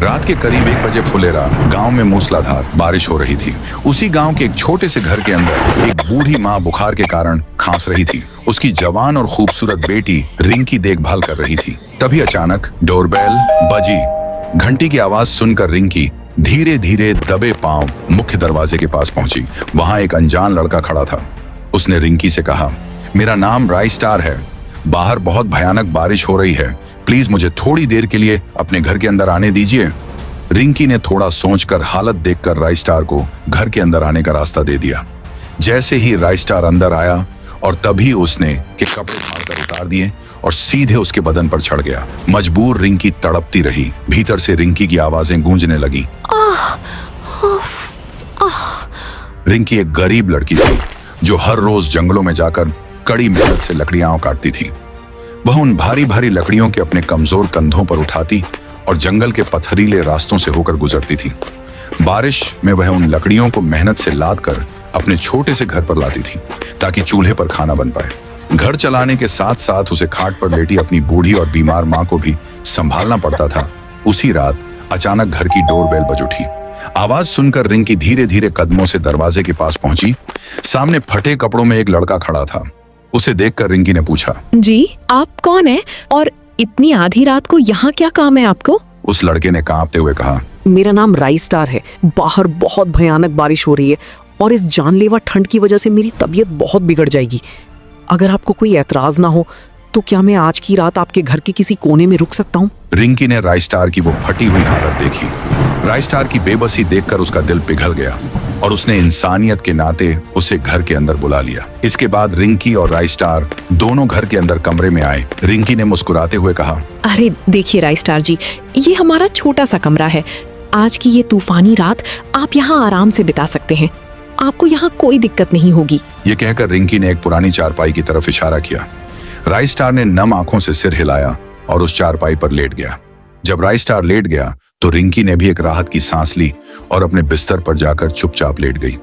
रात के करीब 1 बजे फुलेरा गांव में मूसलाधार बारिश हो रही थी। उसी गांव के एक छोटे से घर के अंदर एक बूढ़ी माँ बुखार के कारण खांस रही थी। उसकी जवान और खूबसूरत बेटी रिंकी देखभाल कर रही थी। तभी अचानक डोरबेल बजी। घंटी की आवाज सुनकर रिंकी धीरे धीरे दबे पांव मुख्य दरवाजे के पास पहुंची। वहां एक अनजान लड़का खड़ा था। उसने रिंकी से कहा, मेरा नाम राई स्टार है, बाहर बहुत भयानक बारिश हो रही है, प्लीज मुझे थोड़ी देर के लिए अपने घर के अंदर आने दीजिए। रिंकी ने थोड़ा सोचकर हालत देखकर राई स्टार को घर के अंदर आने का रास्ता दे दिया। जैसे ही राई स्टार अंदर आया और तभी उसने के कपड़े फाड़कर उतार दिए और सीधे उसके बदन पर चढ़ गया। मजबूर रिंकी तड़पती रही। भीतर से रिंकी की आवाजें गूंजने लगी। रिंकी एक गरीब लड़की थी जो हर रोज जंगलों में जाकर कड़ी मेहनत से लकड़ियां काटती थी। वह उन भारी भारी लकड़ियों के अपने कमजोर कंधों पर उठाती और जंगल के पथरीले रास्तों से होकर गुजरती थी। बारिश में वह उन लकड़ियों को मेहनत से लाद कर अपने छोटे से घर पर लाती थी ताकि चूल्हे पर खाना बन पाए। घर चलाने के साथ साथ उसे खाट पर लेटी अपनी बूढ़ी और बीमार माँ को भी संभालना पड़ता था। उसी रात अचानक घर की डोरबेल बज उठी। आवाज सुनकर रिंकी धीरे धीरे कदमों से दरवाजे के पास पहुंची। सामने फटे कपड़ों में एक लड़का खड़ा था। उसे देखकर रिंकी ने पूछा, जी आप कौन हैं और इतनी आधी रात को यहाँ क्या काम है आपको? उस लड़के ने कांपते हुए कहा, मेरा नाम राई स्टार है, बाहर बहुत भयानक बारिश हो रही है और इस जानलेवा ठंड की वजह से मेरी तबीयत बहुत बिगड़ जाएगी। अगर आपको कोई एतराज ना हो तो क्या मैं आज की रात आपके घर के किसी कोने में रुक सकता हूँ? रिंकी ने राई स्टार की वो फटी हुई हालत देखी। राई स्टार की बेबसी देखकर उसका दिल पिघल गया और उसने इंसानियत के नाते उसे घर के अंदर बुला लिया। इसके बाद रिंकी और राई स्टार दोनों घर के अंदर कमरे में आए। रिंकी ने मुस्कुराते हुए कहा, अरे देखिए राई स्टार जी, ये हमारा छोटा सा कमरा है। आज की ये तूफानी रात आप यहाँ आराम से बिता सकते हैं, आपको यहाँ कोई दिक्कत नहीं होगी। ये कहकर रिंकी ने एक पुरानी चारपाई की तरफ इशारा किया। राई स्टार ने नम आंखों से सिर हिलाया और उस चारपाई पर लेट गया। जब राई स्टार लेट गया तो रिंकी ने भी एक राहत की सांस ली और अपने बिस्तर पर जाकर चुपचाप लेट गई।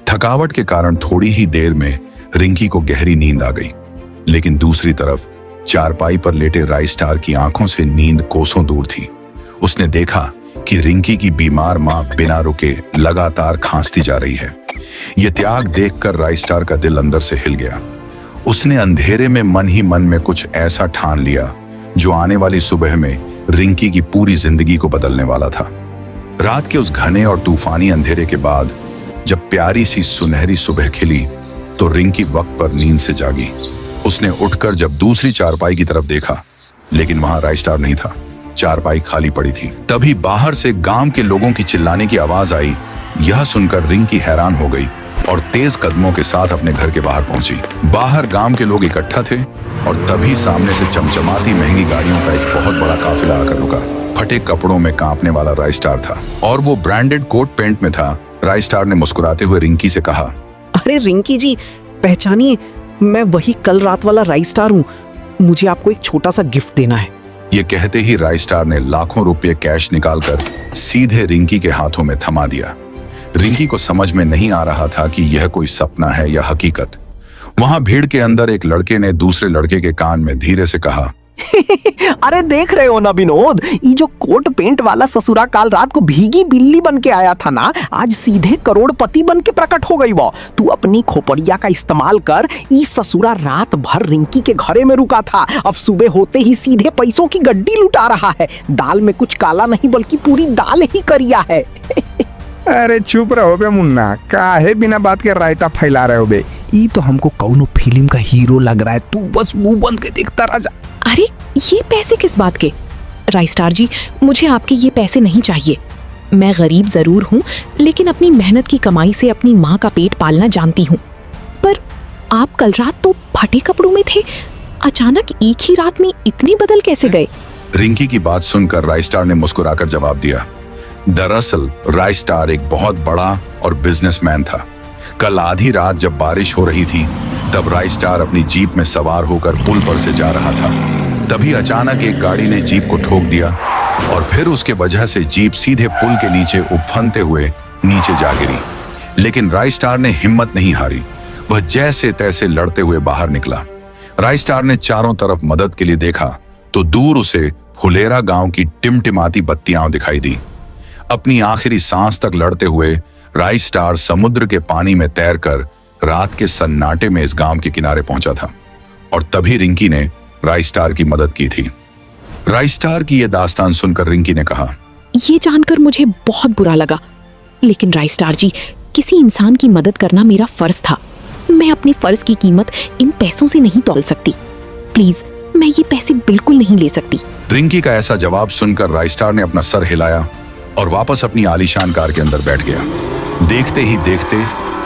थकावट के कारण थोड़ी ही देर में रिंकी को गहरी नींद आ गई, लेकिन दूसरी तरफ चारपाई पर लेटे राई स्टार की आंखों से नींद कोसों दूर थी। उसने देखा कि रिंकी की बीमार मां बिना रुके लगातार खांसती जा रही है। यह त्याग देखकर राई स्टार का दिल अंदर से हिल गया। उसने अंधेरे में मन ही मन में कुछ ऐसा ठान लिया जो आने वाली सुबह में रिंकी की पूरी जिंदगी को बदलने वाला था। रात के उस घने और तूफानी अंधेरे के बाद जब प्यारी सी सुनहरी सुबह खिली तो रिंकी वक्त पर नींद से जागी। उसने उठकर जब दूसरी चारपाई की तरफ देखा, लेकिन वहां राई स्टार नहीं था। चारपाई खाली पड़ी थी। तभी बाहर से गांव के लोगों की चिल्लाने की आवाज आई। यह सुनकर रिंकी हैरान हो गई और तेज कदमों के साथ अपने घर के बाहर पहुंची। बाहर गांव के लोग इकट्ठा थे और तभी सामने से चमचमाती महंगी गाड़ियों का एक बहुत बड़ा काफिला आकर रुका। फटे कपड़ों में कांपने वाला राई स्टार था और वो ब्रांडेड कोट पैंट में था। राई स्टार ने मुस्कुराते हुए रिंकी से कहा, अरे रिंकी जी, पहचानिए, मैं वही कल रात वाला राई स्टार हूँ। मुझे आपको एक छोटा सा गिफ्ट देना है। ये कहते ही राई स्टार ने लाखों रुपए कैश निकालकर सीधे रिंकी के हाथों में थमा दिया। रिंकी को समझ में नहीं आ रहा था कि यह कोई सपना है या हकीकत। वहां भीड़ के अंदर एक लड़के ने दूसरे लड़के के कान में धीरे से कहा, अरे देख रहे हो ना विनोद, ये जो कोट पेंट वाला ससुरा काल रात को भीगी बिल्ली बन के आया था ना, आज सीधे करोड़पति बन के प्रकट हो गई। वो तू अपनी खोपड़िया का इस्तेमाल कर। ये ससुरा रात भर रिंकी के घरे में रुका था, अब सुबह होते ही सीधे पैसों की गड्डी लुटा रहा है। दाल में कुछ काला नहीं बल्कि पूरी दाल ही करिया है। अरे चुप रहो बे मुन्ना, काहे बिना बात के रायता फैला रहे हो बे? ये तो हमको कौनो फिल्म का हीरो लग रहा है। तू बस मुंह बंद के देखता रह जा। अरे ये पैसे किस बात के? राई स्टार जी, मुझे आपके ये पैसे नहीं चाहिए। मैं गरीब जरूर हूँ, लेकिन अपनी मेहनत की कमाई से अपनी माँ का पेट पालना जानती हूँ। पर आप कल रात तो फटे कपड़ों में थे, अचानक एक ही रात में इतने बदल कैसे गए? रिंकी की बात सुनकर राई स्टार ने मुस्कुराकर जवाब दिया, दरअसल राई स्टार एक बहुत बड़ा और बिजनेसमैन था। कल आधी रात जब बारिश हो रही थी तब राई स्टार अपनी जीप में सवार होकर पुल पर से जा रहा था। तभी अचानक एक गाड़ी ने जीप को ठोक दिया और फिर उसके वजह से जीप सीधे पुल के नीचे उफनते हुए नीचे जा गिरी। लेकिन राई स्टार ने हिम्मत नहीं हारी। वह जैसे तैसे लड़ते हुए बाहर निकला। राई स्टार ने चारों तरफ मदद के लिए देखा तो दूर उसे फुलेरा गांव की टिमटिमाती बत्तियां दिखाई दी। अपनी आखिरी सांस तक लड़ते हुए राइस स्टार समुद्र के पानी में तैरकर रात के सन्नाटे में इस गांव के किनारे पहुंचा था और तभी रिंकी ने राइस स्टार की मदद की थी। राइस स्टार की यह दास्तान सुनकर रिंकी ने कहा, ये जानकर मुझे बहुत बुरा लगा, लेकिन राइस स्टार जी, किसी इंसान की मदद करना मेरा फर्ज था। मैं अपने फर्ज की कीमत इन पैसों से नहीं तौल सकती। प्लीज, मैं ये पैसे बिल्कुल नहीं ले सकती। रिंकी का ऐसा जवाब सुनकर राइस स्टार ने अपना सर हिलाया और वापस अपनी आलीशान कार के अंदर बैठ गया। देखते ही देखते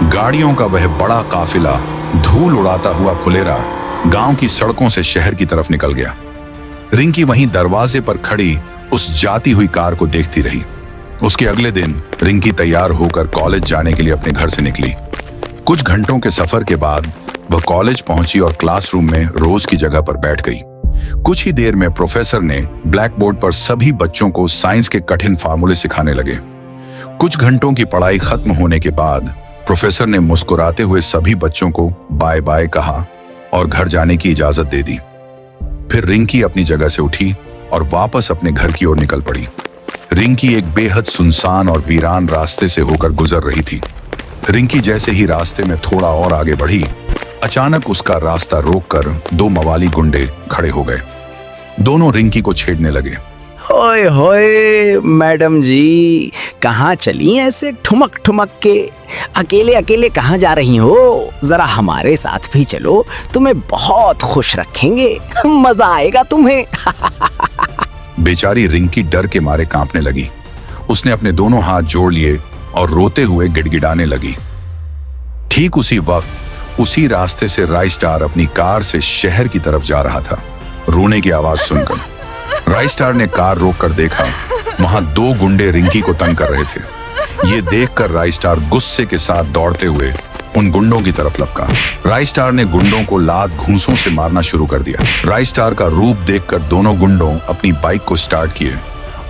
गाड़ियों का वह बड़ा काफिला धूल उड़ाता हुआ फुलेरा गांव की सड़कों से शहर की तरफ निकल गया। रिंकी वहीं दरवाजे पर खड़ी उस जाती हुई कार को देखती रही। उसके अगले दिन रिंकी तैयार होकर कॉलेज जाने के लिए अपने घर से निकली। कुछ घंटों के सफर के बाद वह कॉलेज पहुंची और क्लासरूम में रोज की जगह पर बैठ गई। कुछ ही देर में प्रोफेसर ने ब्लैक बोर्ड पर सभी बच्चों को साइंस के कठिन फार्मूले सिखाने लगे। कुछ घंटों की पढ़ाई खत्म होने के बाद प्रोफेसर ने मुस्कुराते हुए सभी बच्चों को बाय बाय कहा और घर जाने की इजाजत दे दी। फिर रिंकी अपनी जगह से उठी और वापस अपने घर की ओर निकल पड़ी। रिंकी एक बेहद सुनसान और वीरान रास्ते से होकर गुजर रही थी। रिंकी जैसे ही रास्ते में थोड़ा और आगे बढ़ी, अचानक उसका रास्ता रोककर दो मवाली गुंडे खड़े हो गए। दोनों रिंकी को छेड़ने लगे। ओए होए मैडम जी, कहाँ चली ऐसे ठुमक ठुमक के? अकेले अकेले कहाँ जा रही हो? जरा हमारे साथ भी चलो, तुम्हें बहुत खुश रखेंगे, मजा आएगा तुम्हें। बेचारी रिंकी डर के मारे कांपने लगी। उसने अपने दोनों हाथ जोड़ लिए और रोते हुए गिड़गिड़ाने लगी। ठीक उसी वक्त उसी रास्ते से राइस स्टार अपनी कार से शहर की तरफ जा रहा था। रोने की आवाज सुनकर राइस स्टार ने कार रोककर देखा, वहां दो गुंडे रिंकी को तंग कर रहे थे। ये देखकर राइस स्टार गुस्से के साथ दौड़ते हुए उन गुंडों की तरफ लपका। राइस स्टार ने गुंडों को लात घूंसों से मारना शुरू कर दिया। राइस स्टार का रूप देखकर दोनों गुंडों अपनी बाइक को स्टार्ट किए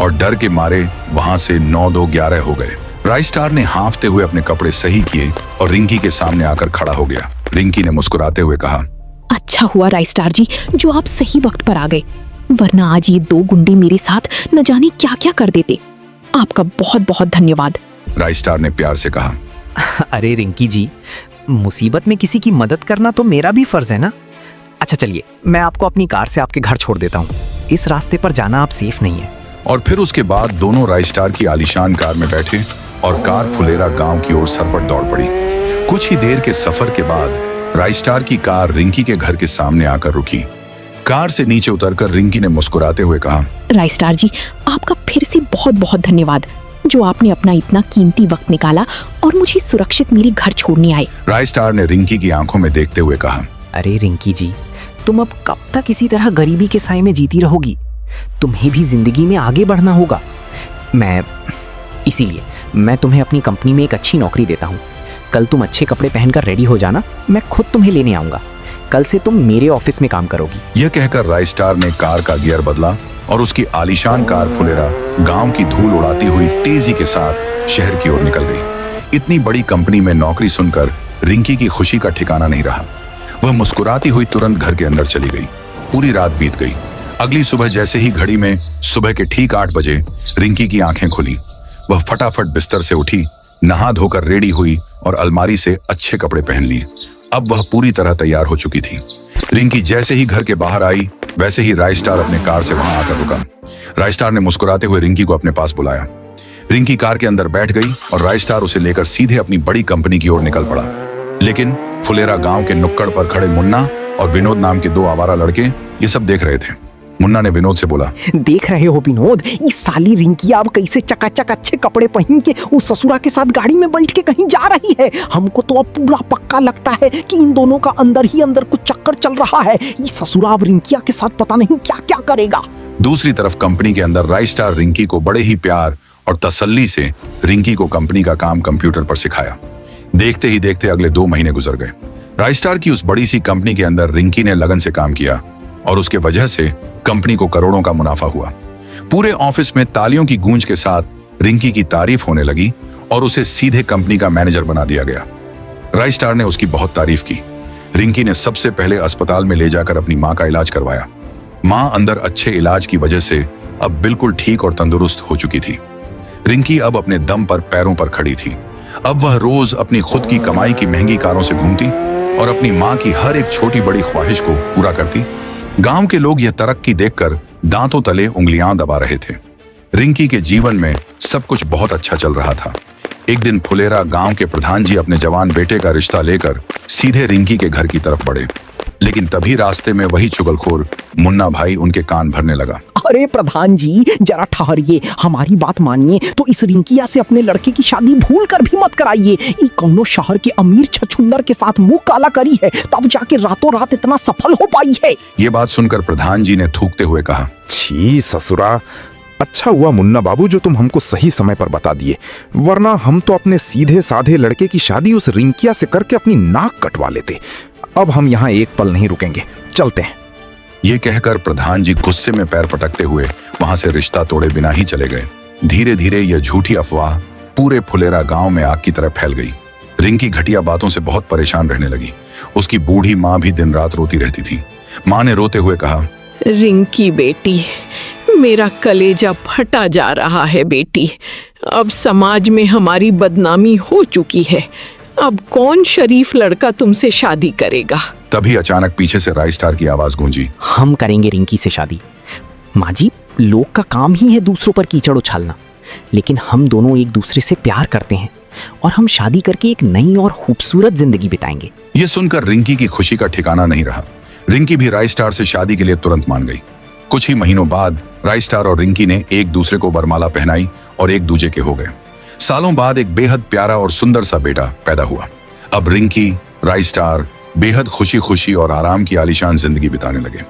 और डर के मारे वहां से 9-2-11 हो गए। राइस स्टार ने हांफते हुए अपने कपड़े सही किए और रिंकी के सामने आकर खड़ा हो गया। रिंकी ने मुस्कुराते हुए कहा, अच्छा हुआ राइस स्टार जी, जो आप सही वक्त पर आ गए, वरना आज ये दो गुंडे मेरे साथ न जाने क्या क्या कर देते। आपका बहुत बहुत धन्यवाद। राइस स्टार ने प्यार से कहा। अरे रिंकी जी, मुसीबत में किसी की मदद करना तो मेरा भी फर्ज है ना। अच्छा चलिए, मैं आपको अपनी कार से आपके घर छोड़ देता हूँ। इस रास्ते पर जाना आप सेफ नहीं है। और फिर उसके बाद दोनों राइस स्टार की आलीशान कार में बैठे और कार फुलेरा गांव की ओर सरपट दौड़ पड़ी। कुछ ही देर के सफर के बाद राइस स्टार की कार रिंकी के घर के सामने आकर रुकी। कार से नीचे उतरकर रिंकी ने मुस्कुराते हुए कहा, राइस स्टार जी, आपका फिर से बहुत बहुत धन्यवाद, जो आपने अपना इतना कीमती वक्त निकाला और मुझे सुरक्षित मेरे घर छोड़ने आए। राइस स्टार ने रिंकी की आंखों में देखते हुए कहा, अरे रिंकी जी, तुम अब कब तक इसी तरह गरीबी के साए में जीती रहोगी? तुम्हें भी जिंदगी में आगे बढ़ना होगा। इसीलिए मैं तुम्हें अपनी कंपनी में एक अच्छी नौकरी देता हूँ। कल तुम अच्छे कपड़े पहनकर रेडी हो जाना, मैं खुद तुम्हें लेने आऊंगा। कल से तुम मेरे ऑफिस में काम करोगी। यह कहकर राइस स्टार ने कार का गियर बदला और उसकी आलीशान कार फुलेरा गांव की धूल उड़ाती हुई तेजी के साथ शहर की ओर निकल गई। इतनी बड़ी कंपनी में नौकरी सुनकर रिंकी की खुशी का ठिकाना नहीं रहा। वह मुस्कुराती हुई तुरंत घर के अंदर चली गई। पूरी रात बीत गई। अगली सुबह जैसे ही घड़ी में सुबह के ठीक 8 बजे रिंकी की आंखें खुली। वह फटाफट बिस्तर से उठी, नहा धोकर रेडी हुई और अलमारी से अच्छे कपड़े पहन लिए। अब वह पूरी तरह तैयार हो चुकी थी। रिंकी जैसे ही घर के बाहर आई, वैसे ही राइस स्टार अपने कार से वहां आकर रुका। राइस स्टार ने मुस्कुराते हुए रिंकी को अपने पास बुलाया। रिंकी कार के अंदर बैठ गई और राइस स्टार उसे लेकर सीधे अपनी बड़ी कंपनी की ओर निकल पड़ा। लेकिन फुलेरा गांव के नुक्कड़ पर खड़े मुन्ना और विनोद नाम के दो आवारा लड़के ये सब देख रहे थे। मुन्ना ने विनोद से बोला, देख रहे हो विनोद, इस साली रिंकी अब कैसे चकाचक अच्छे कपड़े पहन के उस ससुरा के साथ गाड़ी में बैठ के कहीं जा रही है। हमको तो अब पूरा पक्का लगता है कि इन दोनों का अंदर ही अंदर कुछ चक्कर चल रहा है। ये ससुरा अब रिंकिया के साथ पता नहीं क्या क्या करेगा। दूसरी तरफ कंपनी के अंदर राइस स्टार रिंकी को बड़े ही प्यार और तसल्ली से रिंकी को कंपनी का काम कंप्यूटर पर सिखाया। देखते ही देखते अगले 2 महीने गुजर गए। राइस स्टार की उस बड़ी सी कंपनी के अंदर रिंकी ने लगन से काम किया और उसके वजह से कंपनी को करोड़ों का मुनाफा हुआ। पूरे ऑफिस में तालियों की गूंज के साथ रिंकी की तारीफ होने लगी और उसे सीधे कंपनी का मैनेजर बना दिया गया। राइस स्टार ने उसकी बहुत तारीफ की। रिंकी ने सबसे पहले अस्पताल में ले जाकर अपनी मां का इलाज करवाया। मां अंदर अच्छे इलाज की वजह से अब बिल्कुल ठीक और तंदुरुस्त हो चुकी थी। रिंकी अब अपने दम पर पैरों पर खड़ी थी। अब वह रोज अपनी खुद की कमाई की महंगी कारों से घूमती और अपनी माँ की हर एक छोटी बड़ी ख्वाहिश को पूरा करती। गांव के लोग यह तरक्की देखकर दांतों तले उंगलियां दबा रहे थे। रिंकी के जीवन में सब कुछ बहुत अच्छा चल रहा था। एक दिन फुलेरा गांव के प्रधान जी अपने जवान बेटे का रिश्ता लेकर सीधे रिंकी के घर की तरफ बढ़े, लेकिन तभी रास्ते में वही चुगलखोर मुन्ना भाई उनके कान भरने लगा। अरे प्रधान जी जरा ठहरिए, हमारी बात मानिए तो इस रिंकिया से अपने लड़के की शादी भूल कर भी मत कराइए। ई कौनो शहर के अमीर छछुंदर के साथ मुंह काला करी है, तब जाके रातों रात इतना सफल हो पाई है। ये बात सुनकर प्रधान जी ने थूकते हुए कहा, छी ससुरा, अच्छा हुआ मुन्ना बाबू जो तुम हमको सही समय पर बता दिए, वरना हम तो अपने सीधे साधे लड़के की शादी उस रिंकिया से करके अपनी नाक कटवा लेते। अब हम यहाँ एक पल नहीं रुकेंगे, चलते हैं। ये कहकर प्रधान जी गुस्से में पैर पटकते हुए वहां से रिश्ता तोड़े बिना ही चले गए। धीरे धीरे यह झूठी अफवाह पूरे फुलेरा गांव में आग की तरह फैल गई। रिंकी घटिया बातों से बहुत परेशान रहने लगी। उसकी बूढ़ी माँ भी दिन रात रोती रहती थी। माँ ने रोते हुए कहा, रिंकी बेटी, मेरा कलेजा फटा जा रहा है बेटी। अब समाज में हमारी बदनामी हो चुकी है। अब कौन शरीफ लड़का तुमसे शादी करेगा? तभी अचानक पीछे से राइस स्टार की आवाज गूंजी। हम करेंगे रिंकी से शादी। माँ जी, लोग का काम ही है दूसरों पर कीचड़ उछालना, लेकिन हम दोनों एक दूसरे से प्यार करते हैं और हम शादी करके एक नई और खूबसूरत जिंदगी बिताएंगे। ये सुनकर रिंकी की खुशी का ठिकाना नहीं रहा। रिंकी भी राइस स्टार से शादी के लिए तुरंत मान गई। कुछ ही महीनों बाद राइस स्टार और रिंकी ने एक दूसरे को वरमाला पहनाई और एक दूजे के हो गए। सालों बाद एक बेहद प्यारा और सुंदर सा बेटा पैदा हुआ। अब रिंकी, राइस स्टार बेहद खुशी खुशी और आराम की आलीशान जिंदगी बिताने लगे।